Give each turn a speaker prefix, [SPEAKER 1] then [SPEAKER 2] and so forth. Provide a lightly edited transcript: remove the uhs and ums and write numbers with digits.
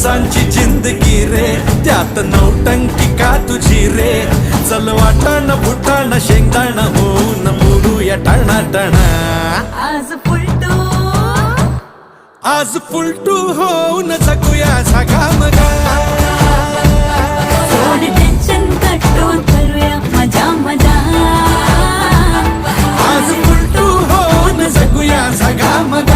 [SPEAKER 1] दिवसांची जिंदगी रे, त्यात नौटंकी का तुझी रे. चल वाटाण फुटाण शेंगदाण होऊन मोडूया टाणाटाण. आज फुलटू होऊन जगूया झगामगा.
[SPEAKER 2] टेन्शन कटून करूया मजा मजा.
[SPEAKER 1] आज फुलटू होऊन जगूया झगामगा.